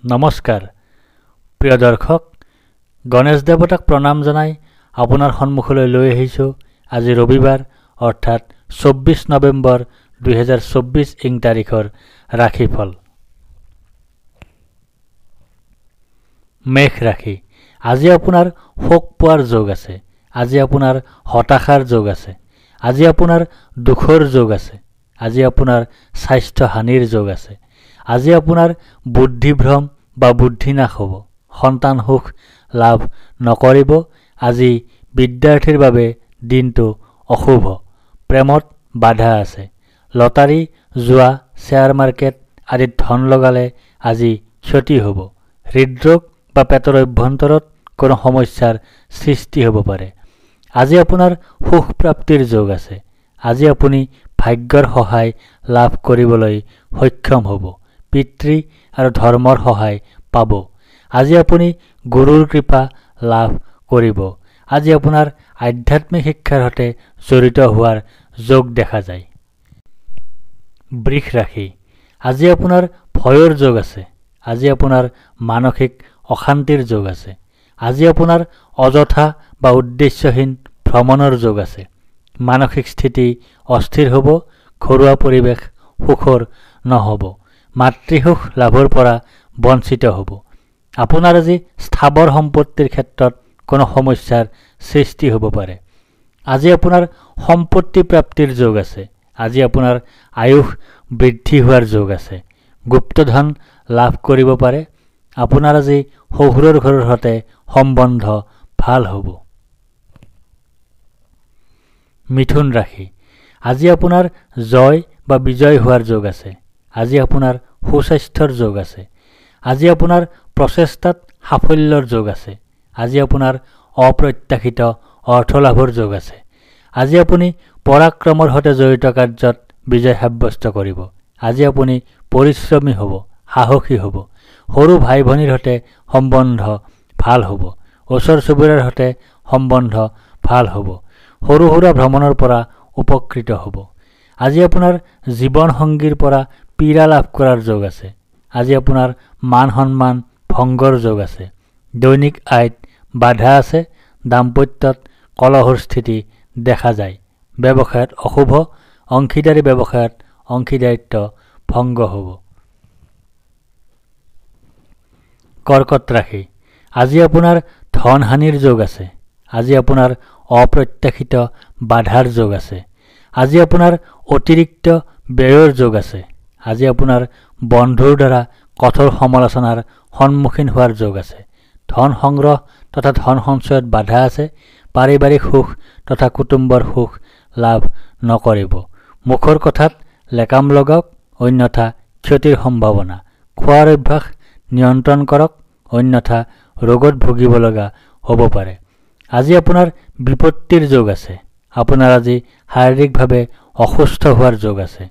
নমস্কাৰ প্ৰিয় দৰ্শক গণেশ দেৱতাক প্ৰণাম জনাই আপোনাৰ সন্মুখলৈ লৈ আহিছো আজি ৰবিবাৰ অৰ্থাৎ 24 নৱেম্বৰ 2024 ইং তাৰিখৰ ৰাশিফল মেঘ ৰাশি আজি আপোনাৰ শোক পোৱাৰ যোগ আছে আজি আপোনাৰ হতাশাৰ যোগ আছে আজি আপোনাৰ দুখৰ যোগ আছে আজি আপোনাৰ স্বাস্থ্য হানিৰ যোগ আছে আজি আপোনাৰ বুদ্ধিভ্ৰম বা বুদ্ধিনাশ হ'ব সন্তান সুখ লাভ নকৰিব আজি বিদ্যাৰ্থীৰ বাবে দিনটো অশুভ প্ৰেমত বাধা আছে লটাৰী জুৱা শেয়াৰ মাৰ্কেট আদিত ধন লগালে আজি ক্ষতি হ'ব হৃদৰোগ বা পেটৰ অভ্যন্তৰত কোনো সমস্যাৰ সৃষ্টি হ'ব পাৰে আজি আপোনাৰ সুখ প্ৰাপ্তিৰ যোগ আছে আজি আপুনি ভাগ্যৰ সহায় লাভ কৰিবলৈ সক্ষম হ'ব পিতৃ আৰু ধৰ্মৰ সহায় পাব আজি আপুনি গুৰুৰ কৃপা লাভ কৰিব আজি আপোনাৰ আধ্যাত্মিক শিক্ষাৰ সৈতে জড়িত হোৱাৰ যোগ দেখা যায় বৃষ ৰাশি আজি আপোনাৰ ভয়ৰ যোগ আছে আজি আপোনাৰ মানসিক অশান্তিৰ যোগ আছে আজি আপোনাৰ অযথা বা উদ্দেশ্যহীন ভ্ৰমণৰ যোগ আছে মানসিক স্থিতি অস্থিৰ হ'ব ঘৰুৱা পৰিৱেশ সুখৰ নহ'ব মাতৃসুখ লাভৰ পৰা বঞ্চিত হ'ব আপোনাৰ আজি স্থাবৰ সম্পত্তিৰ ক্ষেত্ৰত কোনো সমস্যাৰ সৃষ্টি হ'ব পাৰে আজি আপোনাৰ সম্পত্তি প্ৰাপ্তিৰ যোগ আছে আজি আপোনাৰ আয়ুস বৃদ্ধি হোৱাৰ যোগ আছে গুপ্তধন লাভ কৰিব পাৰে আপোনাৰ আজি শহুৰৰ ঘৰৰ সৈতে সম্বন্ধ ভাল হ'ব মিথুন ৰাশি আজি আপোনাৰ জয় বা বিজয় হোৱাৰ যোগ আছে আজি আপোনাৰ সুস্বাস্থ্যৰ যোগ আছে আজি আপোনাৰ প্ৰচেষ্টাত সাফল্যৰ যোগ আছে আজি আপোনাৰ অপ্ৰত্যাশিত অৰ্থ লাভৰ যোগ আছে আজি আপুনি পৰাক্ৰমৰ সৈতে জড়িত কাৰ্যত বিজয় সাব্যস্ত কৰিব আজি আপুনি পৰিশ্ৰমী হ'ব সাহসী হ'ব সৰু ভাই ভনীৰ সৈতে সম্বন্ধ ভাল হ'ব ওচৰ চুবুৰীয়াৰ সৈতে সম্বন্ধ ভাল হ'ব সৰু সুৰা ভ্ৰমণৰ পৰা উপকৃত হ'ব আজি আপোনাৰ জীৱন সংগীৰ পৰা পীড়া লাভ কৰাৰ যোগ আছে আজি আপোনাৰ মান সন্মান ভংগৰ যোগ আছে দৈনিক আয়ত বাধা আছে দাম্পত্যত কলহৰ স্থিতি দেখা যায় ব্যৱসায়ত অশুভ অংশীদাৰী ব্যৱসায়ত অংশীদাৰিত্ব ভংগ হ'ব কৰ্কট ৰাশি আজি আপোনাৰ ধন হানিৰ যোগ আছে আজি আপোনাৰ অপ্ৰত্যাশিত বাধাৰ যোগ আছে আজি আপোনাৰ অতিৰিক্ত ব্যয়ৰ যোগ আছে আজি আপোনাৰ বন্ধুৰ দ্বাৰা কঠোৰ সমালোচনাৰ সন্মুখীন হোৱাৰ যোগ আছে ধন সংগ্ৰহ তথা ধন সঞ্চয়ত বাধা আছে পাৰিবাৰিক সুখ তথা কুটুম্বৰ সুখ লাভ নকৰিব মুখৰ কথাত লেকাম লগাওক অন্যথা ক্ষতিৰ সম্ভাৱনা খোৱাৰ অভ্যাস নিয়ন্ত্ৰণ কৰক অন্যথা ৰোগত ভুগিব লগা হ'ব পাৰে আজি আপোনাৰ বিপত্তিৰ যোগ আছে আপোনাৰ আজি শাৰীৰিকভাৱে অসুস্থ হোৱাৰ যোগ আছে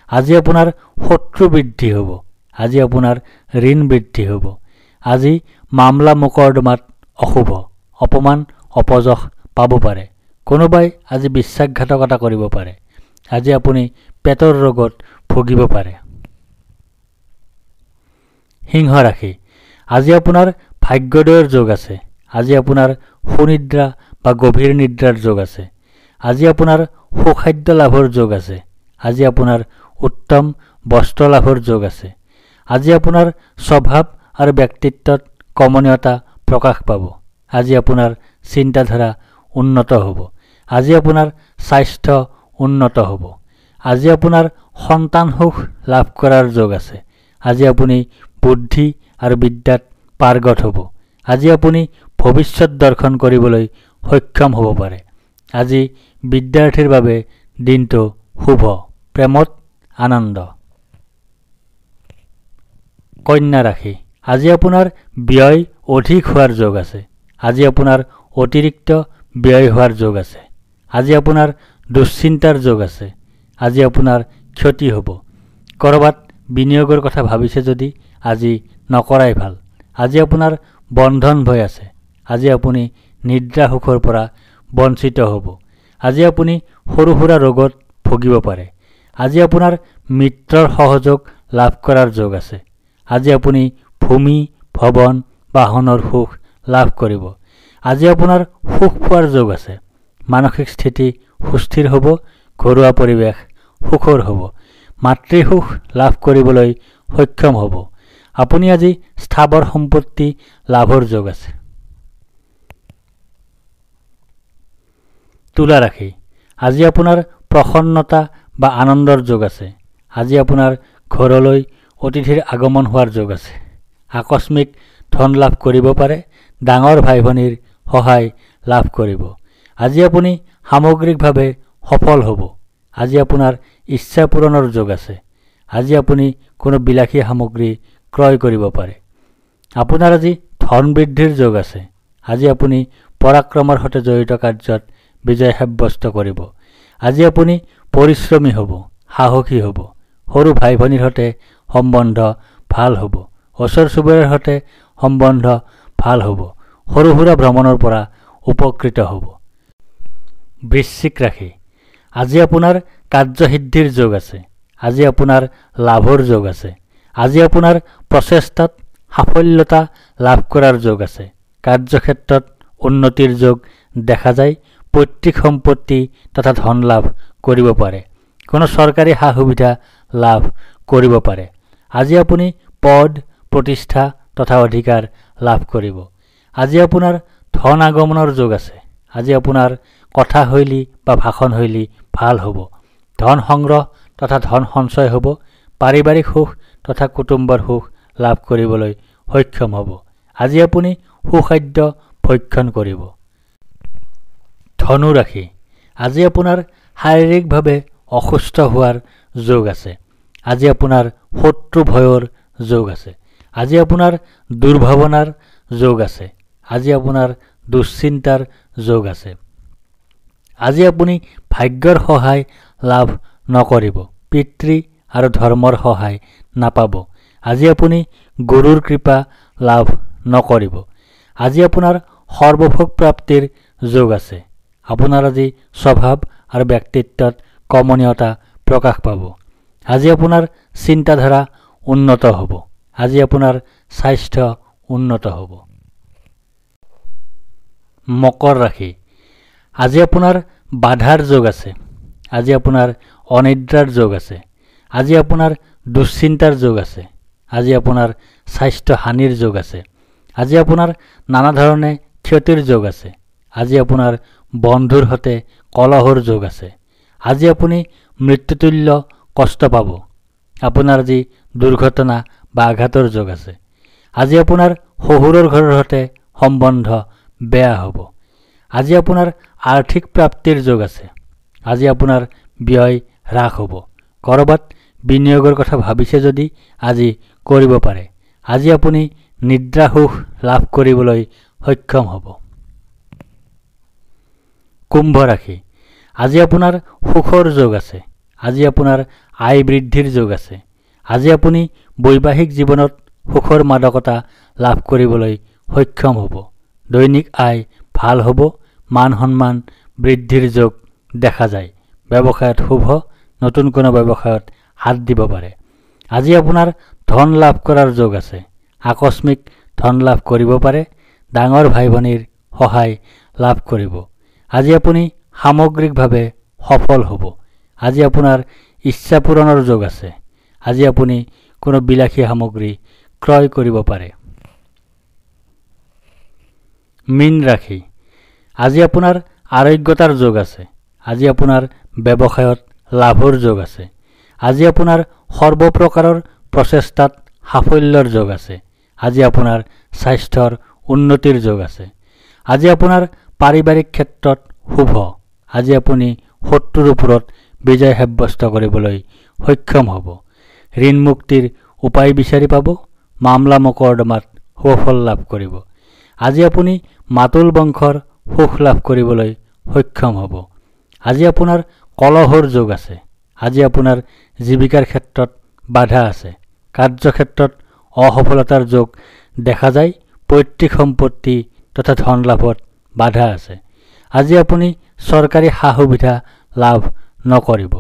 আজি আপোনাৰ শত্ৰু বৃদ্ধি হ'ব আজি আপোনাৰ ঋণ বৃদ্ধি হ'ব আজি মামলা মোকৰ্দমাত অশুভ অপমান অপযশ পাব পাৰে কোনোবাই আজি বিশ্বাসঘাতকতা কৰিব পাৰে আজি আপুনি পেটৰ ৰোগত ভুগিব পাৰে সিংহ ৰাশি আজি আপোনাৰ ভাগ্যোদয়ৰ যোগ আছে আজি আপোনাৰ সুনিদ্ৰা বা গভীৰ নিদ্ৰাৰ যোগ আছে আজি আপোনাৰ সুখাদ্য লাভৰ যোগ আছে আজি আপোনাৰ উত্তম বস্ত্ৰ লাভৰ যোগ আছে আজি আপোনাৰ স্বভাৱ আৰু ব্যক্তিত্বত কমনীয়তা প্ৰকাশ পাব আজি আপোনাৰ চিন্তাধাৰা উন্নত হ'ব আজি আপোনাৰ স্বাস্থ্য উন্নত হ'ব আজি আপোনাৰ সন্তান সুখ লাভ কৰাৰ যোগ আছে আজি আপুনি বুদ্ধি আৰু বিদ্যাত পাৰ্গত হ'ব আজি আপুনি ভৱিষ্যত দৰ্শন কৰিবলৈ সক্ষম হ'ব পাৰে আজি বিদ্যাৰ্থীৰ বাবে দিনটো শুভ প্ৰেমত আনন্দ কন্যা ৰাশি আজি আপোনাৰ ব্যয় অধিক হোৱাৰ যোগ আছে আজি আপোনাৰ অতিৰিক্ত ব্যয় হোৱাৰ যোগ আছে আজি আপোনাৰ দুশ্চিন্তাৰ যোগ আছে আজি আপোনাৰ ক্ষতি হ'ব কৰবাত বিনিয়োগৰ কথা ভাবিছে যদি আজি নকৰাই ভাল আজি আপোনাৰ বন্ধন ভয় আছে আজি আপুনি নিদ্ৰা সুখৰ পৰা বঞ্চিত হ'ব আজি আপুনি সৰু সুৰা ৰোগত ভুগিব পাৰে আজি আপোনাৰ মিত্ৰৰ সহযোগ লাভ কৰাৰ যোগ আছে আজি আপুনি ভূমি ভৱন বাহনৰ সুখ লাভ কৰিব। আজি আপোনাৰ সুখ পোৱাৰ যোগ আছে। মানসিক স্থিতি সুস্থিৰ হ'ব, ঘৰুৱা পৰিৱেশ সুখৰ হ'ব, মাতৃসুখ লাভ কৰিবলৈ সক্ষম হ'ব। আপুনি আজি স্থাবৰ সম্পত্তি লাভৰ যোগ আছে। তুলা ৰাশি, আজি আপোনাৰ প্ৰসন্নতা বা আনন্দৰ যোগ আছে। আজি আপোনাৰ ঘৰলৈ অতিথিৰ আগমন হোৱাৰ যোগ আছে। আকস্মিক ধন লাভ কৰিব পাৰে, ডাঙৰ ভাই ভনীৰ সহায় লাভ কৰিব। আজি আপুনি সামগ্ৰিকভাৱে সফল হ'ব। আজি আপোনাৰ ইচ্ছা পূৰণৰ যোগ আছে। আজি আপুনি কোনো বিলাসী সামগ্ৰী ক্ৰয় কৰিব পাৰে। আপোনাৰ আজি ধন বৃদ্ধিৰ যোগ আছে। আজি আপুনি পৰাক্ৰমৰ সৈতে জড়িত কাৰ্যত বিজয় সাব্যস্ত কৰিব। আজি আপুনি পৰিশ্ৰমী হ'ব, সাহসী হ'ব। সৰু ভাই ভনীৰ সৈতে সম্বন্ধ ভাল হ'ব। ওচৰ চুবুৰীয়াৰ সৈতে সম্বন্ধ ভাল হ'ব। সৰু সুৰা ভ্ৰমণৰ পৰা উপকৃত হ'ব। বৃশ্চিক ৰাশি, আজি আপোনাৰ কাৰ্যসিদ্ধিৰ যোগ আছে। আজি আপোনাৰ লাভৰ যোগ আছে। আজি আপোনাৰ প্ৰচেষ্টাত সাফল্যতা লাভ কৰাৰ যোগ আছে। কাৰ্যক্ষেত্ৰত উন্নতিৰ যোগ দেখা যায়। পৈতৃক সম্পত্তি তথা ধন লাভ কৰিব পাৰে। কোনো চৰকাৰী সা সুবিধা লাভ কৰিব পাৰে। আজি আপুনি পদ প্ৰতিষ্ঠা তথা অধিকাৰ লাভ কৰিব। আজি আপোনাৰ ধন আগমনৰ যোগ আছে। আজি আপোনাৰ কথাশৈলী বা ভাষণশৈলী ভাল হ'ব। ধন সংগ্ৰহ তথা ধন সঞ্চয় হ'ব। পাৰিবাৰিক সুখ তথা কুটুম্বৰ সুখ লাভ কৰিবলৈ সক্ষম হ'ব। আজি আপুনি সুখাদ্য ভক্ষণ কৰিব। ধনু ৰাশি, আজি আপোনাৰ শাৰীৰিকভাৱে অসুস্থ হোৱাৰ যোগ আছে। আজি আপোনাৰ শত্ৰু ভয়ৰ যোগ আছে। আজি আপোনাৰ দুৰ্ভাৱনাৰ যোগ আছে। আজি আপোনাৰ দুশ্চিন্তাৰ যোগ আছে। আজি আপুনি ভাগ্যৰ সহায় লাভ নকৰিব। পিতৃ আৰু ধৰ্মৰ সহায় নাপাব। আজি আপুনি গুৰুৰ কৃপা লাভ নকৰিব। আজি আপোনাৰ সৰ্বভোগ প্ৰাপ্তিৰ যোগ আছে। আপোনাৰ আজি স্বভাৱ আৰু ব্যক্তিত্বত কমনীয়তা প্ৰকাশ পাব। আজি আপোনাৰ চিন্তাধাৰা উন্নত হ'ব। আজি আপোনাৰ স্বাস্থ্য উন্নত হ'ব। মকৰ ৰাশি, আজি আপোনাৰ বাধাৰ যোগ আছে। আজি আপোনাৰ অনিদ্ৰাৰ যোগ আছে। আজি আপোনাৰ দুশ্চিন্তাৰ যোগ আছে। আজি আপোনাৰ স্বাস্থ্য হানিৰ যোগ আছে। আজি আপোনাৰ নানা ধৰণে ক্ষতিৰ যোগ আছে। আজি আপোনাৰ বন্ধুৰ সৈতে কলহৰ যোগ আছে। আজি আপুনি মৃত্যুতুল্য কষ্ট পাব। আপোনাৰ আজি দুৰ্ঘটনা বা আঘাতৰ যোগ আছে। আজি আপোনাৰ শহুৰৰ ঘৰৰ সৈতে সম্বন্ধ বেয়া হ'ব। আজি আপোনাৰ আৰ্থিক প্ৰাপ্তিৰ যোগ আছে। আজি আপোনাৰ ব্যয় হ্ৰাস হ'ব। ক'ৰবাত বিনিয়োগৰ কথা ভাবিছে যদি আজি কৰিব পাৰে। আজি আপুনি নিদ্ৰা সুখ লাভ কৰিবলৈ সক্ষম হ'ব। কুম্ভ ৰাশি, আজি আপোনাৰ সুখৰ যোগ আছে। আজি আপোনাৰ আয় বৃদ্ধিৰ যোগ আছে। আজি আপুনি বৈবাহিক জীৱনত সুখৰ মাদকতা লাভ কৰিবলৈ সক্ষম হ'ব। দৈনিক আয় ভাল হ'ব। মান সন্মান বৃদ্ধিৰ যোগ দেখা যায়। ব্যৱসায়ত শুভ। নতুন কোনো ব্যৱসায়ত হাত দিব পাৰে। আজি আপোনাৰ ধন লাভ কৰাৰ যোগ আছে। আকস্মিক ধন লাভ কৰিব পাৰে। ডাঙৰ ভাই ভনীৰ সহায় লাভ কৰিব। আজি আপুনি সামগ্ৰিকভাৱে সফল হ'ব। আজি আপোনাৰ ইচ্ছা পূৰণৰ যোগ আছে। আজি আপুনি কোনো বিলাসী সামগ্ৰী ক্ৰয় কৰিব পাৰে। মীন ৰাশি, আজি আপোনাৰ আৰোগ্যতাৰ যোগ আছে। আজি আপোনাৰ ব্যৱসায়ত লাভৰ যোগ আছে। আজি আপোনাৰ সৰ্বপ্ৰকাৰৰ প্ৰচেষ্টাত সাফল্যৰ যোগ আছে। আজি আপোনাৰ স্বাস্থ্যৰ উন্নতিৰ যোগ আছে। আজি আপোনাৰ পাৰিবাৰিক ক্ষেত্ৰত শুভ। আজি আপুনি শত্ৰুৰ ওপৰত বিজয় সাব্যস্ত কৰিবলৈ সক্ষম হ'ব। ঋণ মুক্তিৰ উপায় বিচাৰি পাব। মামলা মকৰ্দমাত সুফল লাভ কৰিব। আজি আপুনি মাতুল বংশৰ সুখ লাভ কৰিবলৈ সক্ষম হ'ব। আজি আপোনাৰ কলহৰ যোগ আছে। আজি আপোনাৰ জীৱিকাৰ ক্ষেত্ৰত বাধা আছে। কাৰ্যক্ষেত্ৰত অসফলতাৰ যোগ দেখা যায়। পৈতৃক সম্পত্তি তথা ধন লাভত বাধা আছে। আজি আপুনি চৰকাৰী সা সুবিধা লাভ নকৰিব।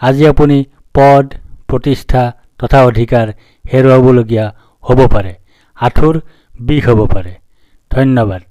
আজি আপুনি পদ প্ৰতিষ্ঠা তথা অধিকাৰ হেৰুৱাবলগীয়া হ'ব পাৰে। আঁঠুৰ বিষ হ'ব পাৰে। ধন্যবাদ।